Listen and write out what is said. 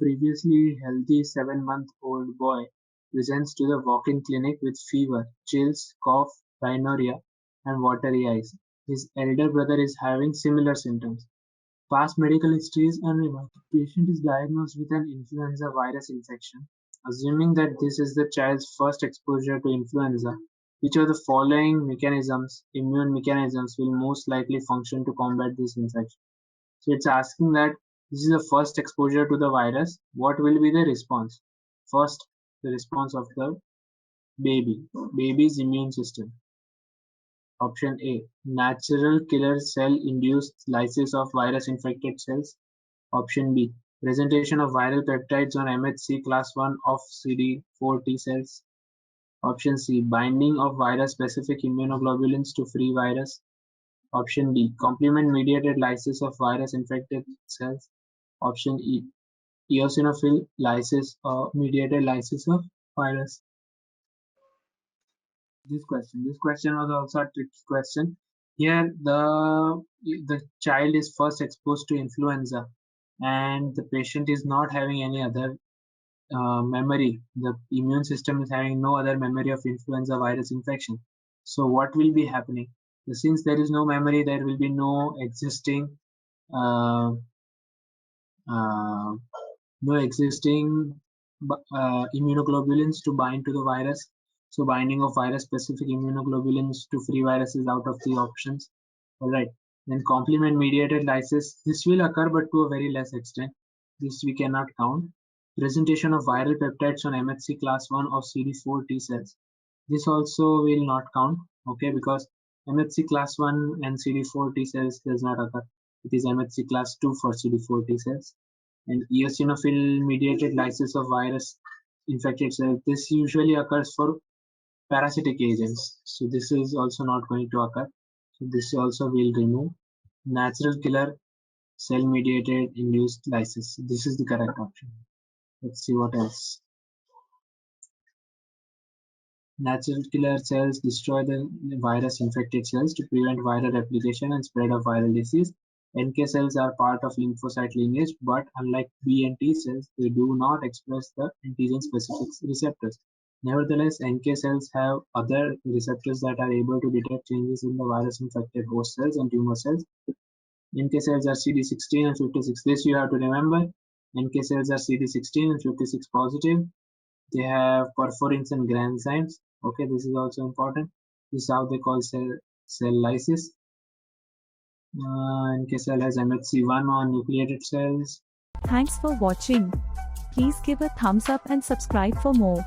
previously healthy 7-month-old boy presents to the walk-in clinic with fever, chills, cough, rhinorrhea, and watery eyes. His elder brother is having similar symptoms. Past medical history is unremarked. The patient is diagnosed with an influenza virus infection. Assuming that this is the child's first exposure to influenza, which of the following immune mechanisms, will most likely function to combat this infection? So it's asking that this is the first exposure to the virus. What will be the response? First, the response of the baby's immune system. Option A, natural killer cell induced lysis of virus infected cells. Option B, presentation of viral peptides on MHC class 1 of CD4 T cells. Option C, binding of virus specific immunoglobulins to free virus. Option D, complement mediated lysis of virus infected cells. Option E, eosinophil lysis or mediated lysis of virus. This question was also a tricky question. Here the child is first exposed to influenza and the patient is not having any other memory. The immune system is having no other memory of influenza virus infection. So what will be happening? Since there is no memory, there will be no existing uh, uh, immunoglobulins to bind to the virus. So binding of virus-specific immunoglobulins to free virus is out of the options. All right. Then complement-mediated lysis. This will occur, but to a very less extent. This we cannot count. Presentation of viral peptides on MHC class 1 of CD4 T cells. This also will not count, okay, because MHC class 1 and CD4 T cells does not occur. It is MHC class 2 for CD4 T cells. And eosinophil mediated lysis of virus infected cells. This usually occurs for parasitic agents. So this is also not going to occur. So this also will remove. Natural killer cell mediated induced lysis. This is the correct option. Let's see what else. Natural killer cells destroy the virus infected cells to prevent viral replication and spread of viral disease. NK cells are part of lymphocyte lineage, but unlike B and T cells, they do not express the antigen-specific receptors. Nevertheless, NK cells have other receptors that are able to detect changes in the virus-infected host cells and tumor cells. NK cells are CD16 and 56. This you have to remember. NK cells are CD16 and 56 positive. They have perforins and granzymes. Okay, this is also important. This is how they call cell lysis. NK cell has MHC1 on nucleated cells. Thanks for watching. Please give a thumbs up and subscribe for more.